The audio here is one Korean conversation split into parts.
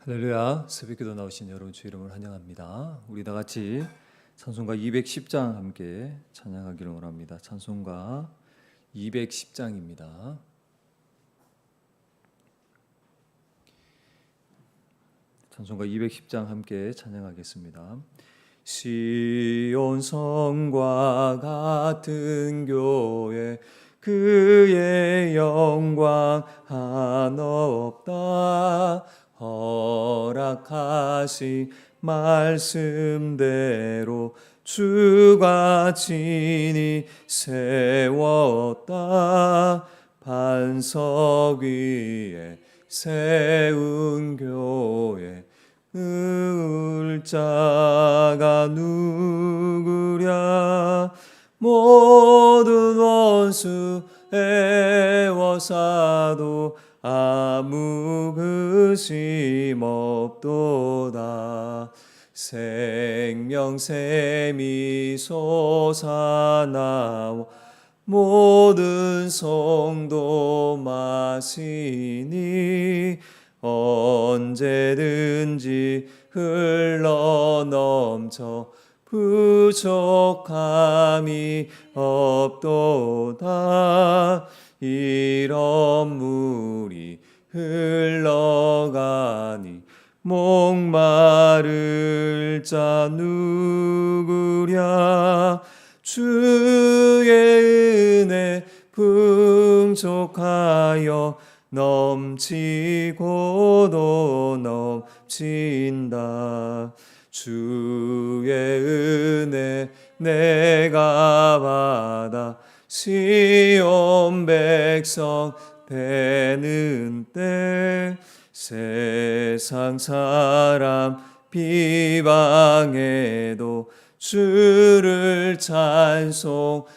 할렐루야, 새벽기도 나오신 여러분 주 이름을 환영합니다. 우리 다 같이 찬송가 210장 함께 찬양하기를 원합니다. 찬송가 210장입니다. 찬송가 210장 함께 찬양하겠습니다. 시온 성과 같은 교회 그의 영광 한없다. 허락하신 말씀대로 주가 친히 세웠다. 반석 위에 세운 교회 을자가 누구랴. 모든 원수 애워사도 아무 근심 없도다. 생명샘이 솟아나와 모든 성도 마시니 언제든지 흘러넘쳐 부족함이 없도다. 이런 물이 흘러가니 목마를 자 누구랴. 주의 은혜 풍족하여 넘치고도 넘친다. 주의 은혜 내가 받아 시온 백성 되는 때 세상 사람 비방해도 주를 찬송하리라.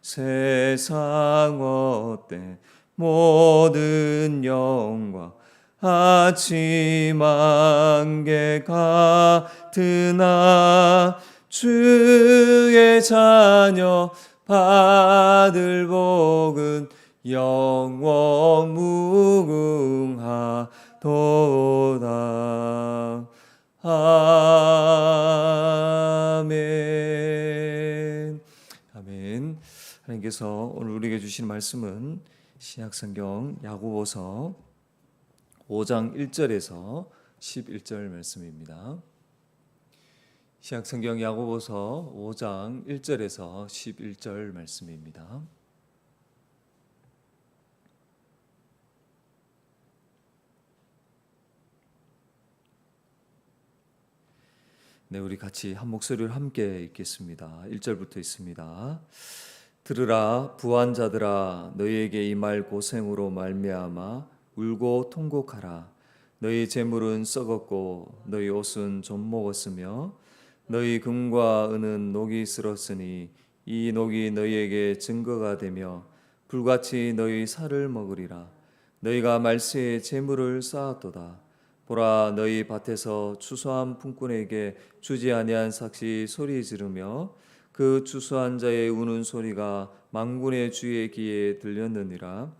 세상 어때 모든 영광 아침 안개 같으나 주의 자녀 받을 복은 영원 무궁하도다. 아멘. 아멘. 하나님께서 오늘 우리에게 주신 말씀은 신약성경 야고보서 5장 1절에서 11절 말씀입니다. 신약성경 야고보서 5장 1절에서 11절 말씀입니다. 네, 우리 같이 한 목소리로 함께 읽겠습니다. 1절부터 있습니다. 들으라 부한 자들아, 너희에게 이 말 고생으로 말미암아 울고 통곡하라. 너희 재물은 썩었고 너희 옷은 좀 먹었으며 너희 금과 은은 녹이 슬었으니 이 녹이 너희에게 증거가 되며 불같이 너희 살을 먹으리라. 너희가 말세에 재물을 쌓았도다. 보라, 너희 밭에서 추수한 품꾼에게 주지 아니한 삭시 소리 지르며 그 추수한 자의 우는 소리가 만군의 주의 귀에 들렸느니라.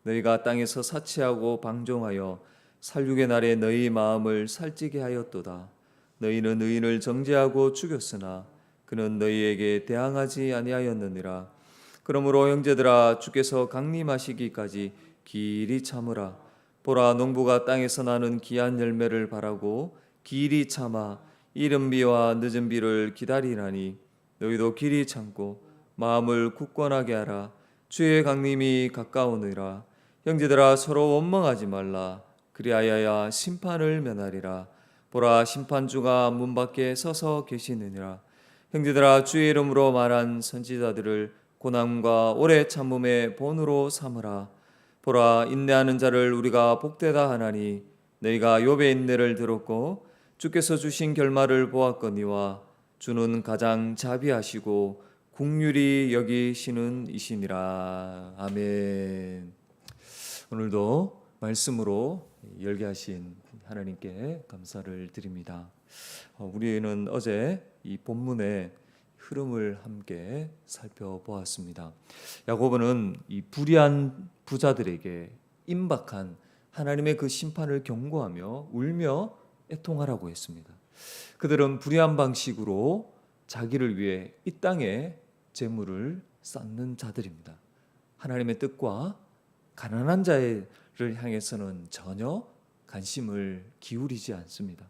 너희가 땅에서 사치하고 방종하여 살육의 날에 너희 마음을 살찌게 하였도다. 너희는 의인을 정죄하고 죽였으나 그는 너희에게 대항하지 아니하였느니라. 그러므로 형제들아, 주께서 강림하시기까지 길이 참으라. 보라, 농부가 땅에서 나는 귀한 열매를 바라고 길이 참아 이른 비와 늦은 비를 기다리라니 너희도 길이 참고 마음을 굳건하게 하라. 주의 강림이 가까우니라. 형제들아, 서로 원망하지 말라. 그리하여야 심판을 면하리라. 보라, 심판주가 문 밖에 서서 계시느니라. 형제들아, 주의 이름으로 말한 선지자들을 고난과 오래 참음의 본으로 삼으라. 보라, 인내하는 자를 우리가 복되다 하나니 너희가 욥의 인내를 들었고 주께서 주신 결말을 보았거니와 주는 가장 자비하시고 긍휼히 여기시는 이시니라. 아멘. 오늘도 말씀으로 열게 하신 하나님께 감사를 드립니다. 우리는 어제 이 본문의 흐름을 함께 살펴보았습니다. 야고보는 이 불의한 부자들에게 임박한 하나님의 그 심판을 경고하며 울며 애통하라고 했습니다. 그들은 불의한 방식으로 자기를 위해 이 땅에 재물을 쌓는 자들입니다. 하나님의 뜻과 가난한 자를 향해서는 전혀 관심을 기울이지 않습니다.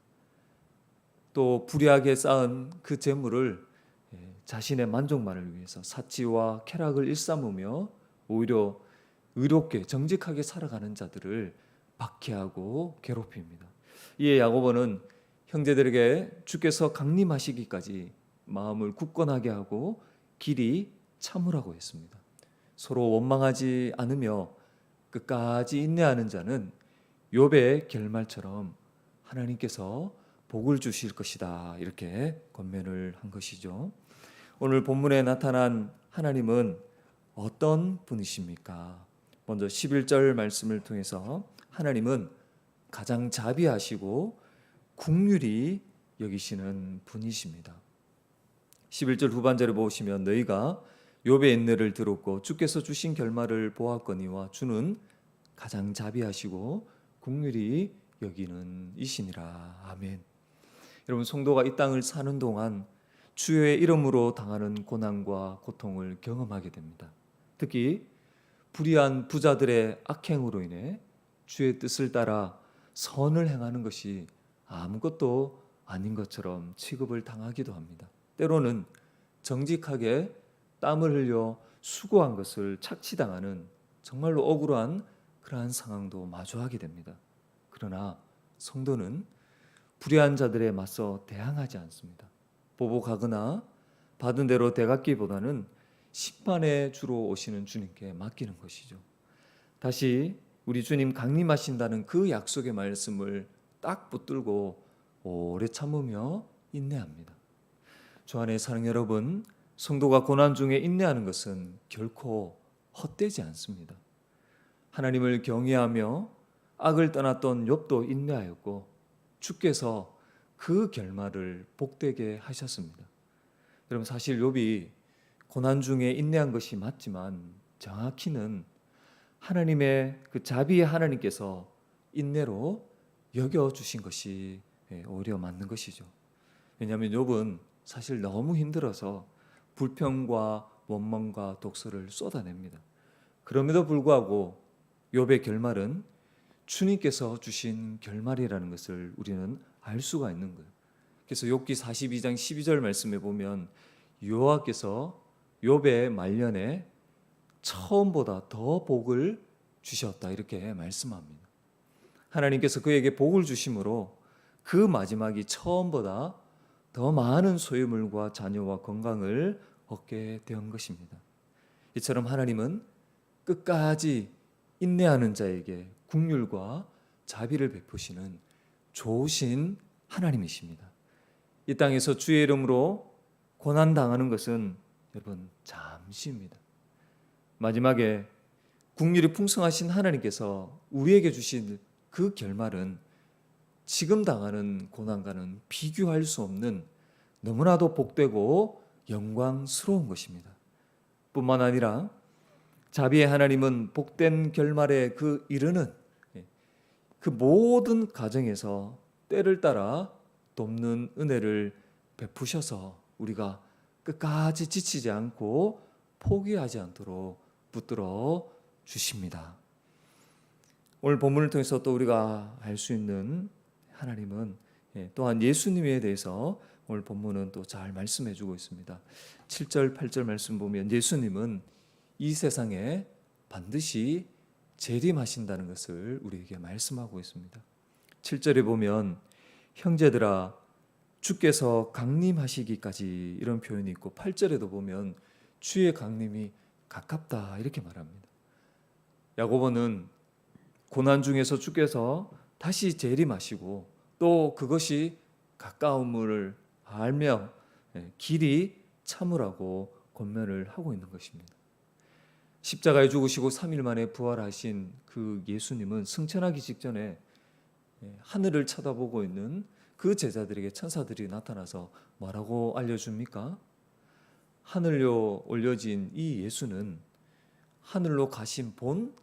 또 불의하게 쌓은 그 재물을 자신의 만족만을 위해서 사치와 쾌락을 일삼으며 오히려 의롭게 정직하게 살아가는 자들을 박해하고 괴롭힙니다. 이에 야고보는 형제들에게 주께서 강림하시기까지 마음을 굳건하게 하고 길이 참으라고 했습니다. 서로 원망하지 않으며 끝까지 인내하는 자는 욥의 결말처럼 하나님께서 복을 주실 것이다, 이렇게 권면을 한 것이죠. 오늘 본문에 나타난 하나님은 어떤 분이십니까? 먼저 11절 말씀을 통해서 하나님은 가장 자비하시고 긍휼히 여기시는 분이십니다. 11절 후반절에 보시면 너희가 욥의 인내를 들었고 주께서 주신 결말을 보았거니와 주는 가장 자비하시고 긍휼히 여기는 이시니라. 아멘. 여러분, 성도가 이 땅을 사는 동안 주의 이름으로 당하는 고난과 고통을 경험하게 됩니다. 특히 불의한 부자들의 악행으로 인해 주의 뜻을 따라 선을 행하는 것이 아무것도 아닌 것처럼 취급을 당하기도 합니다. 때로는 정직하게 땀을 흘려 수고한 것을 착취당하는 정말로 억울한 그러한 상황도 마주하게 됩니다. 그러나 성도는 불의한 자들에 맞서 대항하지 않습니다. 보복하거나 받은 대로 되갚기보다는 심판의 주로 오시는 주님께 맡기는 것이죠. 다시 우리 주님 강림하신다는 그 약속의 말씀을 딱 붙들고 오래 참으며 인내합니다. 주 안에 사는 여러분, 성도가 고난 중에 인내하는 것은 결코 헛되지 않습니다. 하나님을 경외하며 악을 떠났던 욥도 인내하였고 주께서 그 결말을 복되게 하셨습니다. 여러분, 사실 욥이 고난 중에 인내한 것이 맞지만 정확히는 하나님의 그 자비의 하나님께서 인내로 여겨주신 것이 오히려 맞는 것이죠. 왜냐하면 욥은 사실 너무 힘들어서 불평과 원망과 독서를 쏟아냅니다. 그럼에도 불구하고 욥의 결말은 주님께서 주신 결말이라는 것을 우리는 알 수가 있는 거예요. 그래서 욥기 42장 12절 말씀에 보면 여호와께서 욥의 말년에 처음보다 더 복을 주셨다, 이렇게 말씀합니다. 하나님께서 그에게 복을 주심으로 그 마지막이 처음보다 더 많은 소유물과 자녀와 건강을 얻게 된 것입니다. 이처럼 하나님은 끝까지 인내하는 자에게 긍휼과 자비를 베푸시는 좋으신 하나님이십니다. 이 땅에서 주의 이름으로 고난당하는 것은 여러분 잠시입니다. 마지막에 긍휼이 풍성하신 하나님께서 우리에게 주신 그 결말은 지금 당하는 고난과는 비교할 수 없는 너무나도 복되고 영광스러운 것입니다. 뿐만 아니라 자비의 하나님은 복된 결말에 그 이르는 그 모든 가정에서 때를 따라 돕는 은혜를 베푸셔서 우리가 끝까지 지치지 않고 포기하지 않도록 붙들어 주십니다. 오늘 본문을 통해서 또 우리가 알 수 있는 하나님은 또한 예수님에 대해서 오늘 본문은 또 잘 말씀해 주고 있습니다. 7절 8절 말씀 보면 예수님은 이 세상에 반드시 재림하신다는 것을 우리에게 말씀하고 있습니다. 7절에 보면 형제들아 주께서 강림하시기까지 이런 표현이 있고 8절에도 보면 주의 강림이 가깝다, 이렇게 말합니다. 야고보는 고난 중에서 주께서 다시 재림하시고 또 그것이 가까움을 알며 길이 참으라고 권면을 하고 있는 것입니다. 십자가에 죽으시고 3일 만에 부활하신 그 예수님은 승천하기 직전에 하늘을 쳐다보고 있는 그 제자들에게 천사들이 나타나서 뭐라고 알려줍니까? 하늘로 올려진 이 예수는 하늘로 가신 본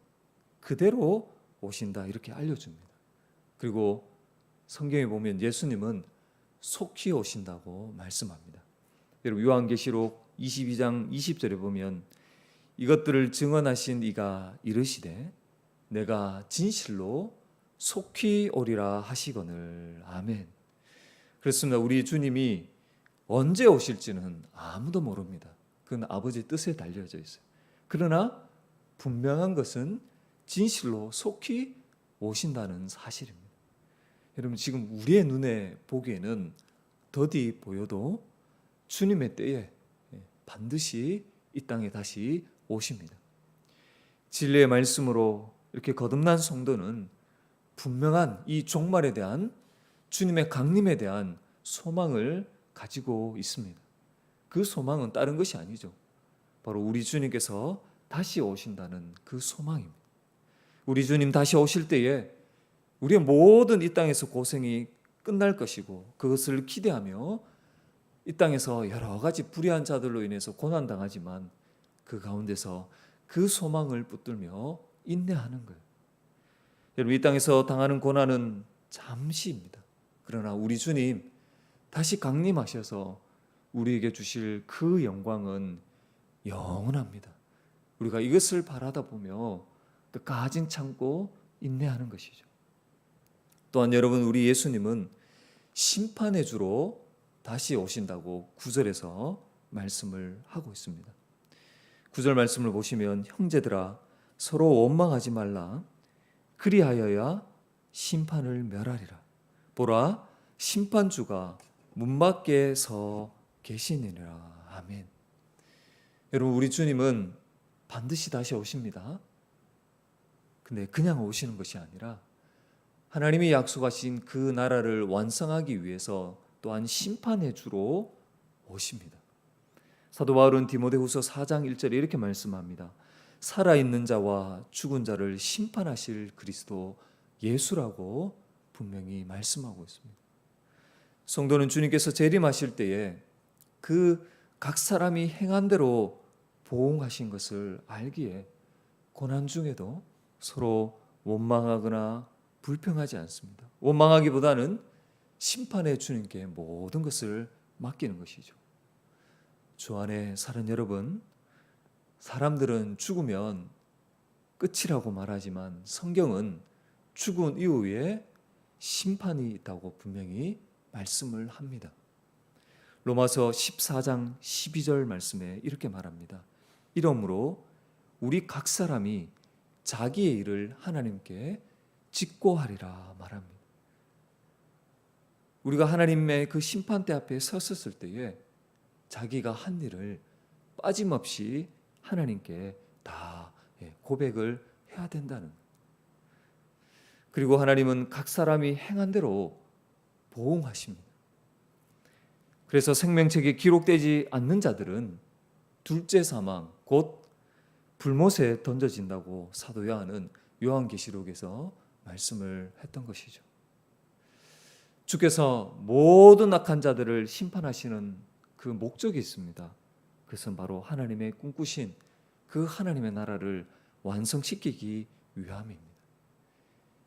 그대로 오신다 이렇게 알려줍니다. 그리고 성경에 보면 예수님은 속히 오신다고 말씀합니다. 여러분 요한계시록 22장 20절에 보면 이것들을 증언하신 이가 이르시되 내가 진실로 속히 오리라 하시거늘. 아멘. 그렇습니다. 우리 주님이 언제 오실지는 아무도 모릅니다. 그건 아버지의 뜻에 달려져 있어요. 그러나 분명한 것은 진실로 속히 오신다는 사실입니다. 여러분 지금 우리의 눈에 보기에는 더디 보여도 주님의 때에 반드시 이 땅에 다시 오십니다. 진리의 말씀으로 이렇게 거듭난 성도는 분명한 이 종말에 대한 주님의 강림에 대한 소망을 가지고 있습니다. 그 소망은 다른 것이 아니죠. 바로 우리 주님께서 다시 오신다는 그 소망입니다. 우리 주님 다시 오실 때에 우리의 모든 이 땅에서 고생이 끝날 것이고 그것을 기대하며 이 땅에서 여러 가지 불의한 자들로 인해서 고난당하지만 그 가운데서 그 소망을 붙들며 인내하는 거예요. 여러분 이 땅에서 당하는 고난은 잠시입니다. 그러나 우리 주님 다시 강림하셔서 우리에게 주실 그 영광은 영원합니다. 우리가 이것을 바라다 보며 끝까지 참고 인내하는 것이죠. 또한 여러분 우리 예수님은 심판의 주로 다시 오신다고 9절에서 말씀을 하고 있습니다. 9절 말씀을 보시면 형제들아 서로 원망하지 말라. 그리하여야 심판을 멸하리라. 보라 심판주가 문 밖에 서 계시니라. 아멘. 여러분 우리 주님은 반드시 다시 오십니다. 근데 그냥 오시는 것이 아니라 하나님이 약속하신 그 나라를 완성하기 위해서 또한 심판의 주로 오십니다. 사도 바울은 디모데후서 4장 1절에 이렇게 말씀합니다. 살아있는 자와 죽은 자를 심판하실 그리스도 예수라고 분명히 말씀하고 있습니다. 성도는 주님께서 재림하실 때에 그 각 사람이 행한 대로 보응하신 것을 알기에 고난 중에도 서로 원망하거나 불평하지 않습니다. 원망하기보다는 심판의 주님께 모든 것을 맡기는 것이죠. 주 안에 사는 여러분, 사람들은 죽으면 끝이라고 말하지만 성경은 죽은 이후에 심판이 있다고 분명히 말씀을 합니다. 로마서 14장 12절 말씀에 이렇게 말합니다. 이러므로 우리 각 사람이 자기의 일을 하나님께 직고하리라 말합니다. 우리가 하나님의 그 심판대 앞에 섰을 때에 자기가 한 일을 빠짐없이 하나님께 다 고백을 해야 된다는. 그리고 하나님은 각 사람이 행한 대로 보응하십니다. 그래서 생명책에 기록되지 않는 자들은 둘째 사망 곧 불못에 던져진다고 사도 요한은 요한계시록에서 말씀을 했던 것이죠. 주께서 모든 악한 자들을 심판하시는 그 목적이 있습니다. 그것은 바로 하나님의 꿈꾸신 그 하나님의 나라를 완성시키기 위함입니다.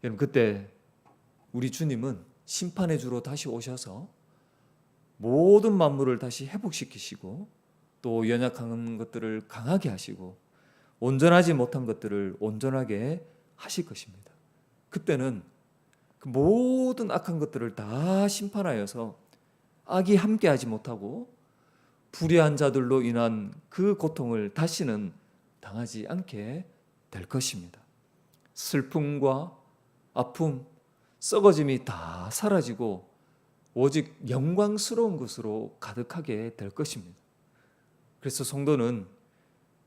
여러분 그때 우리 주님은 심판의 주로 다시 오셔서 모든 만물을 다시 회복시키시고 또 연약한 것들을 강하게 하시고 온전하지 못한 것들을 온전하게 하실 것입니다. 그때는 그 모든 악한 것들을 다 심판하여서 악이 함께하지 못하고 불의한 자들로 인한 그 고통을 다시는 당하지 않게 될 것입니다. 슬픔과 아픔, 썩어짐이 다 사라지고 오직 영광스러운 것으로 가득하게 될 것입니다. 그래서 성도는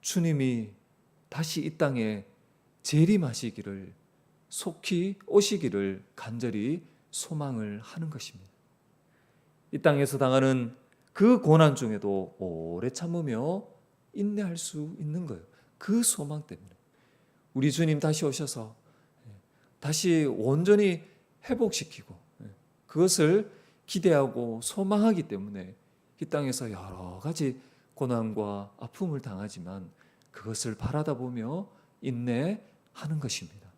주님이 다시 이 땅에 재림하시기를 속히 오시기를 간절히 소망을 하는 것입니다. 이 땅에서 당하는 그 고난 중에도 오래 참으며 인내할 수 있는 거예요. 그 소망 때문에 우리 주님 다시 오셔서 다시 온전히 회복시키고 그것을 기대하고 소망하기 때문에 이 땅에서 여러 가지 고난과 아픔을 당하지만 그것을 바라다 보며 인내하는 것입니다.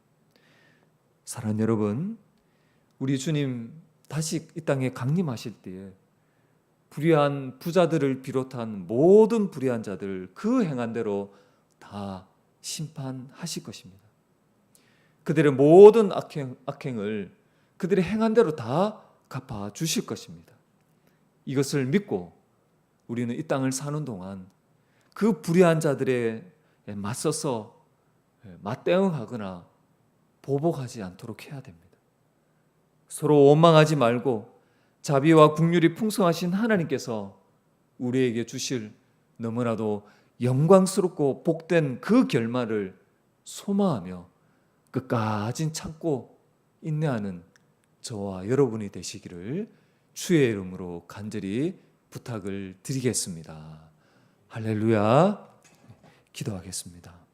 사랑하는 여러분, 우리 주님 다시 이 땅에 강림하실 때에 불의한 부자들을 비롯한 모든 불의한 자들 그 행한 대로 다 심판하실 것입니다. 그들의 모든 악행을 그들의 행한 대로 다 갚아 주실 것입니다. 이것을 믿고 우리는 이 땅을 사는 동안 그 불의한 자들에 맞서서 맞대응하거나 보복하지 않도록 해야 됩니다. 서로 원망하지 말고 자비와 긍휼이 풍성하신 하나님께서 우리에게 주실 너무나도 영광스럽고 복된 그 결말을 소망하며 끝까지 참고 인내하는 저와 여러분이 되시기를 주의 이름으로 간절히 부탁을 드리겠습니다. 할렐루야. 기도하겠습니다.